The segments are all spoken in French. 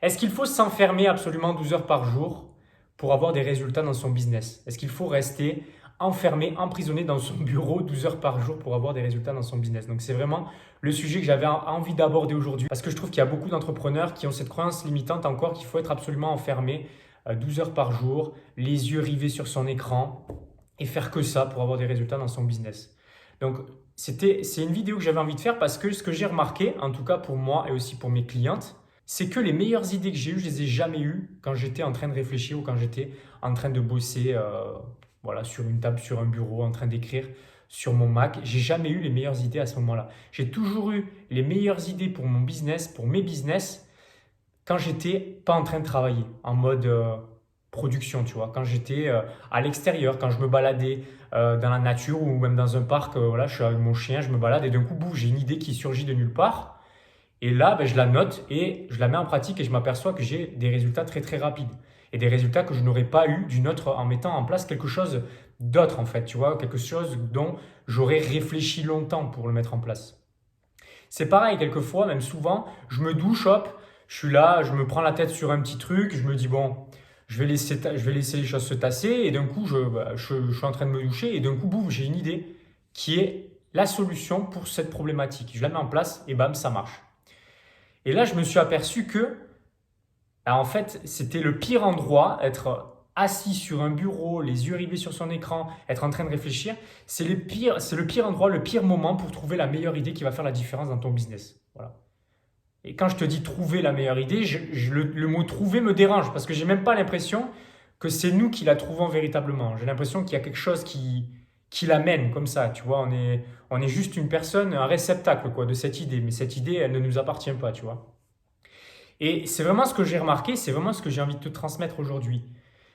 Est-ce qu'il faut s'enfermer absolument 12 heures par jour pour avoir des résultats dans son business? Est-ce qu'il faut rester enfermé, emprisonné dans son bureau 12 heures par jour pour avoir des résultats dans son business? Donc c'est vraiment le sujet que j'avais envie d'aborder aujourd'hui parce que je trouve qu'il y a beaucoup d'entrepreneurs qui ont cette croyance limitante encore qu'il faut être absolument enfermé 12 heures par jour, les yeux rivés sur son écran et faire que ça pour avoir des résultats dans son business. Donc c'est une vidéo que j'avais envie de faire parce que ce que j'ai remarqué, en tout cas pour moi et aussi pour mes clientes, c'est que les meilleures idées que j'ai eues, je les ai jamais eues quand j'étais en train de réfléchir ou quand j'étais en train de bosser voilà, sur une table, sur un bureau, en train d'écrire sur mon Mac. J'ai jamais eu les meilleures idées à ce moment-là. J'ai toujours eu les meilleures idées pour mon business, pour mes business, quand j'étais pas en train de travailler, en mode production, tu vois. Quand j'étais à l'extérieur, quand je me baladais dans la nature ou même dans un parc, voilà, je suis avec mon chien, je me balade et d'un coup, boum, j'ai une idée qui surgit de nulle part. Et là, je la note et je la mets en pratique et je m'aperçois que j'ai des résultats très très rapides. Et des résultats que je n'aurais pas eu d'une autre en mettant en place quelque chose d'autre en fait, tu vois, quelque chose dont j'aurais réfléchi longtemps pour le mettre en place. C'est pareil, quelquefois, même souvent, je me douche, hop, je suis là, je me prends la tête sur un petit truc, je me dis bon, je vais laisser les choses se tasser et d'un coup, je suis en train de me doucher et d'un coup, boum, j'ai une idée qui est la solution pour cette problématique. Je la mets en place et bam, ça marche. Et là, je me suis aperçu que, en fait, c'était le pire endroit, être assis sur un bureau, les yeux rivés sur son écran, être en train de réfléchir, c'est le pire endroit, le pire moment pour trouver la meilleure idée qui va faire la différence dans ton business. Voilà. Et quand je te dis trouver la meilleure idée, le mot trouver me dérange parce que j'ai même pas l'impression que c'est nous qui la trouvons véritablement. J'ai l'impression qu'il y a quelque chose qui l'amène comme ça, tu vois. On est juste une personne, un réceptacle quoi, de cette idée, mais cette idée, elle ne nous appartient pas, tu vois. Et c'est vraiment ce que j'ai remarqué, c'est vraiment ce que j'ai envie de te transmettre aujourd'hui.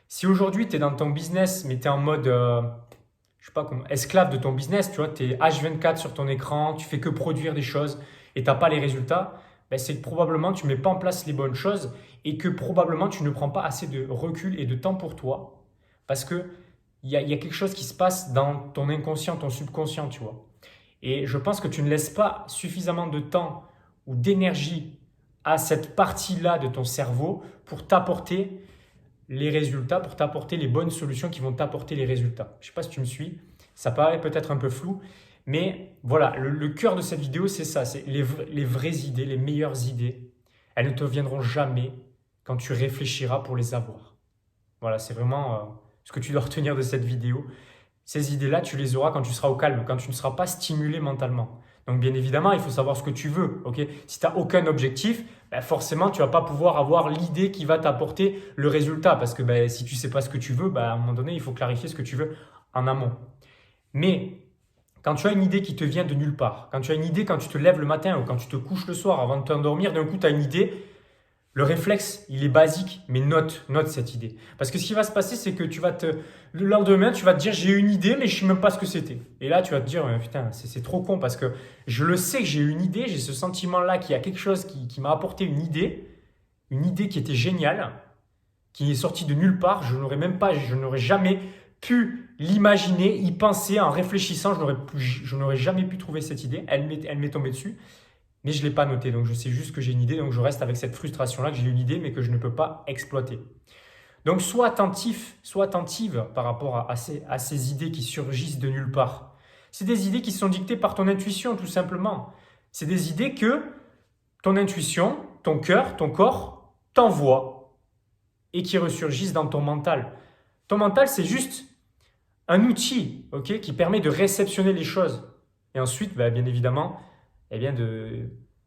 Si aujourd'hui, tu es dans ton business, mais tu es en mode, je sais pas comment, esclave de ton business, tu vois, tu es H24 sur ton écran, tu fais que produire des choses et tu n'as pas les résultats, ben c'est que probablement tu ne mets pas en place les bonnes choses et que probablement tu ne prends pas assez de recul et de temps pour toi parce que il y a quelque chose qui se passe dans ton inconscient, ton subconscient, tu vois. Et je pense que tu ne laisses pas suffisamment de temps ou d'énergie à cette partie-là de ton cerveau pour t'apporter les résultats, pour t'apporter les bonnes solutions qui vont t'apporter les résultats. Je ne sais pas si tu me suis, ça paraît peut-être un peu flou, mais voilà, le cœur de cette vidéo, c'est ça, c'est les vraies idées, les meilleures idées. Elles ne te viendront jamais quand tu réfléchiras pour les avoir. Voilà, c'est vraiment ce que tu dois retenir de cette vidéo. Ces idées-là, tu les auras quand tu seras au calme, quand tu ne seras pas stimulé mentalement. Donc bien évidemment, il faut savoir ce que tu veux. Ok, si tu n'as aucun objectif, ben forcément, tu ne vas pas pouvoir avoir l'idée qui va t'apporter le résultat. Parce que ben, si tu ne sais pas ce que tu veux, ben, à un moment donné, il faut clarifier ce que tu veux en amont. Mais quand tu as une idée qui te vient de nulle part, quand tu as une idée quand tu te lèves le matin ou quand tu te couches le soir avant de t'endormir, d'un coup, tu as une idée, le réflexe, il est basique, mais note cette idée. Parce que ce qui va se passer, c'est que le lendemain, tu vas te dire, j'ai une idée, mais je ne sais même pas ce que c'était. Et là, tu vas te dire, putain, c'est trop con parce que je le sais que j'ai une idée, j'ai ce sentiment-là qu'il y a quelque chose qui m'a apporté une idée qui était géniale, qui est sortie de nulle part. Je n'aurais jamais pu l'imaginer, y penser en réfléchissant. Je n'aurais jamais pu trouver cette idée. Elle m'est tombée dessus. Mais je ne l'ai pas noté, donc je sais juste que j'ai une idée, donc je reste avec cette frustration-là, que j'ai une idée, mais que je ne peux pas exploiter. Donc sois attentif, sois attentive par rapport à ces idées qui surgissent de nulle part. C'est des idées qui sont dictées par ton intuition, tout simplement. C'est des idées que ton intuition, ton cœur, ton corps t'envoient et qui ressurgissent dans ton mental. Ton mental, c'est juste un outil, ok, qui permet de réceptionner les choses. Et ensuite, bien évidemment,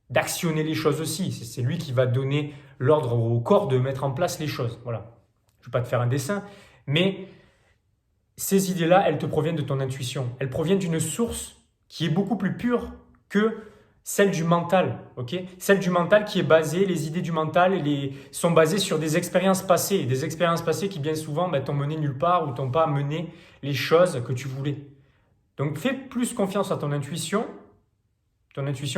d'actionner les choses aussi. C'est lui qui va donner l'ordre au corps de mettre en place les choses. Voilà. Je ne vais pas te faire un dessin, mais ces idées-là, elles te proviennent de ton intuition. Elles proviennent d'une source qui est beaucoup plus pure que celle du mental. Okay, celle du mental qui est basée, les idées du mental sont basées sur des expériences passées. Des expériences passées qui bien souvent t'ont mené nulle part ou t'ont pas mené les choses que tu voulais. Donc fais plus confiance à ton intuition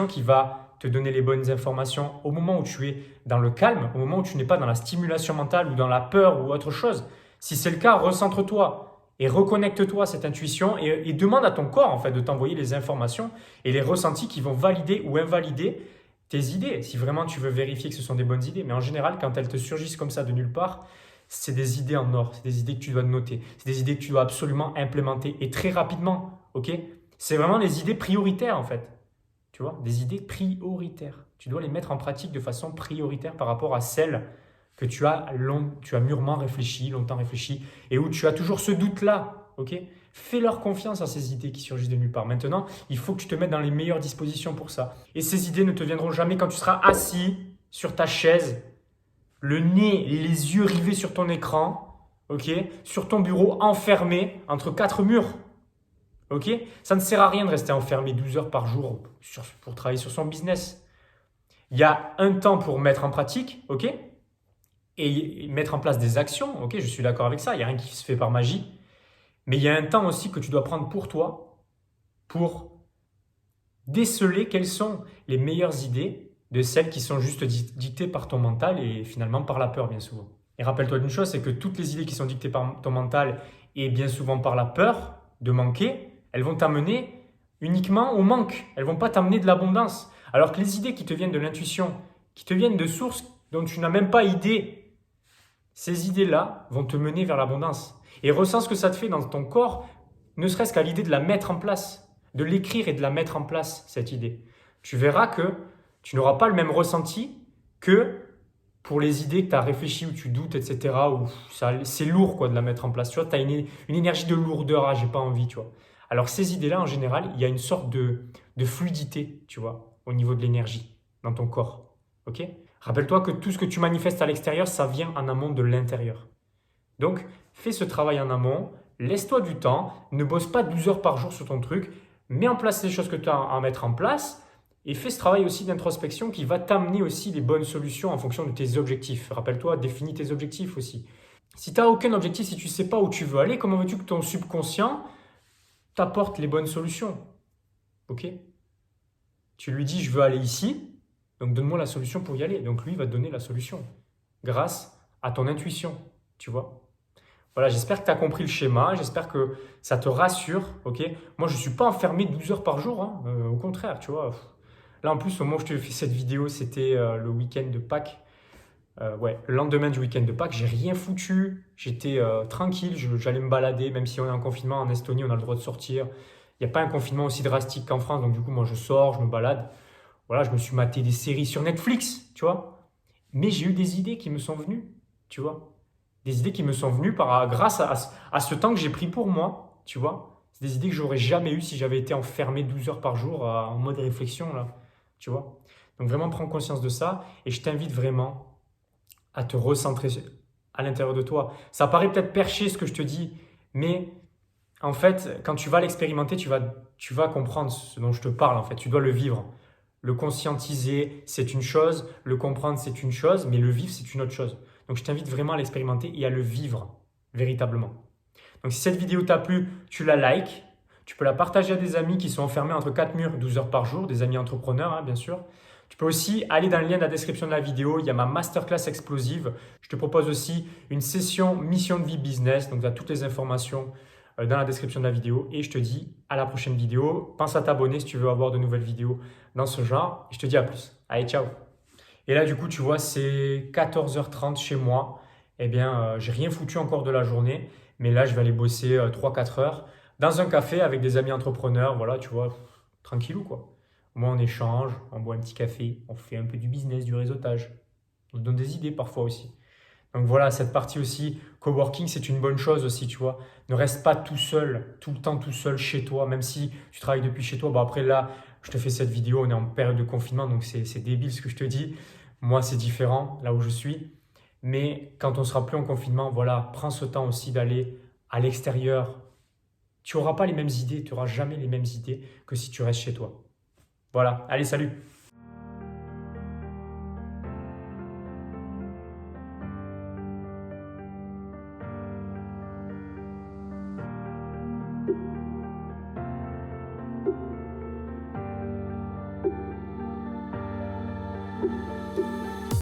qui va te donner les bonnes informations au moment où tu es dans le calme, au moment où tu n'es pas dans la stimulation mentale ou dans la peur ou autre chose. Si c'est le cas, recentre-toi et reconnecte-toi à cette intuition et demande à ton corps en fait de t'envoyer les informations et les ressentis qui vont valider ou invalider tes idées, si vraiment tu veux vérifier que ce sont des bonnes idées. Mais en général, quand elles te surgissent comme ça de nulle part, c'est des idées en or, c'est des idées que tu dois noter, c'est des idées que tu dois absolument implémenter et très rapidement, ok? C'est vraiment les idées prioritaires en fait, tu vois, des idées prioritaires. Tu dois les mettre en pratique de façon prioritaire par rapport à celles que tu as mûrement réfléchi, longtemps réfléchi, et où tu as toujours ce doute-là, ok? Fais-leur confiance à ces idées qui surgissent de nulle part. Maintenant, il faut que tu te mettes dans les meilleures dispositions pour ça. Et ces idées ne te viendront jamais quand tu seras assis sur ta chaise, le nez et les yeux rivés sur ton écran, ok, sur ton bureau, enfermé entre quatre murs. Ok, ça ne sert à rien de rester enfermé 12 heures par jour pour travailler sur son business. Il y a un temps pour mettre en pratique, ok, et mettre en place des actions, ok, je suis d'accord avec ça, il n'y a rien qui se fait par magie. Mais il y a un temps aussi que tu dois prendre pour toi, pour déceler quelles sont les meilleures idées de celles qui sont juste dictées par ton mental et finalement par la peur bien souvent. Et rappelle-toi d'une chose, c'est que toutes les idées qui sont dictées par ton mental et bien souvent par la peur de manquer, elles vont t'amener uniquement au manque. Elles ne vont pas t'amener de l'abondance. Alors que les idées qui te viennent de l'intuition, qui te viennent de sources dont tu n'as même pas idée, ces idées-là vont te mener vers l'abondance. Et ressens ce que ça te fait dans ton corps, ne serait-ce qu'à l'idée de la mettre en place, de l'écrire et de la mettre en place, cette idée. Tu verras que tu n'auras pas le même ressenti que pour les idées que tu as réfléchi, où tu doutes, etc., où c'est lourd quoi, de la mettre en place. Tu vois, tu as une énergie de lourdeur, ah, j'ai pas envie, tu vois. Alors ces idées-là, en général, il y a une sorte de fluidité, tu vois, au niveau de l'énergie dans ton corps. Ok ? Rappelle-toi que tout ce que tu manifestes à l'extérieur, ça vient en amont de l'intérieur. Donc, fais ce travail en amont, laisse-toi du temps, ne bosse pas 12 heures par jour sur ton truc, mets en place les choses que tu as à mettre en place et fais ce travail aussi d'introspection qui va t'amener aussi les bonnes solutions en fonction de tes objectifs. Rappelle-toi, définis tes objectifs aussi. Si tu n'as aucun objectif, si tu ne sais pas où tu veux aller, comment veux-tu que ton subconscient t'apporte les bonnes solutions? Ok? Tu lui dis, je veux aller ici, donc donne-moi la solution pour y aller. Donc lui, il va te donner la solution grâce à ton intuition, tu vois? Voilà, j'espère que tu as compris le schéma, j'espère que ça te rassure, ok? Moi, je ne suis pas enfermé 12 heures par jour, hein, au contraire, tu vois. Là, en plus, au moment où je te fais cette vidéo, c'était le week-end de Pâques. Ouais, le lendemain du week-end de Pâques, j'ai rien foutu, j'étais tranquille, j'allais me balader, même si on est en confinement en Estonie, on a le droit de sortir. Il n'y a pas un confinement aussi drastique qu'en France, donc du coup, moi, je sors, je me balade. Voilà, je me suis maté des séries sur Netflix, tu vois. Mais j'ai eu des idées qui me sont venues, tu vois. Des idées qui me sont venues grâce à ce temps que j'ai pris pour moi, tu vois. C'est des idées que j'aurais jamais eues si j'avais été enfermé 12 heures par jour en mode réflexion, là, tu vois. Donc vraiment, prends conscience de ça et je t'invite vraiment à te recentrer à l'intérieur de toi. Ça paraît peut-être perché ce que je te dis, mais en fait, quand tu vas l'expérimenter, tu vas comprendre ce dont je te parle, en fait. Tu dois le vivre. Le conscientiser, c'est une chose, le comprendre, c'est une chose, mais le vivre, c'est une autre chose. Donc je t'invite vraiment à l'expérimenter et à le vivre véritablement. Donc si cette vidéo t'a plu, tu la likes, tu peux la partager à des amis qui sont enfermés entre 4 murs 12 heures par jour, des amis entrepreneurs hein, bien sûr. Tu peux aussi aller dans le lien de la description de la vidéo, il y a ma masterclass explosive. Je te propose aussi une session mission de vie business, donc tu as toutes les informations dans la description de la vidéo. Et je te dis à la prochaine vidéo. Pense à t'abonner si tu veux avoir de nouvelles vidéos dans ce genre. Et je te dis à plus. Allez, ciao. Et là, du coup, tu vois, c'est 14h30 chez moi. Eh bien, j'ai rien foutu encore de la journée. Mais là, je vais aller bosser 3-4 heures dans un café avec des amis entrepreneurs. Voilà, tu vois, tranquillou quoi. Au moins, on échange, on boit un petit café, on fait un peu du business, du réseautage. On se donne des idées parfois aussi. Donc voilà, cette partie aussi, coworking, c'est une bonne chose aussi, tu vois. Ne reste pas tout seul, tout le temps tout seul chez toi, même si tu travailles depuis chez toi. Bon, après là, je te fais cette vidéo, on est en période de confinement, donc c'est débile ce que je te dis. Moi, c'est différent, là où je suis. Mais quand on sera plus en confinement, voilà, prends ce temps aussi d'aller à l'extérieur. Tu n'auras pas les mêmes idées, tu n'auras jamais les mêmes idées que si tu restes chez toi. Voilà, allez, salut!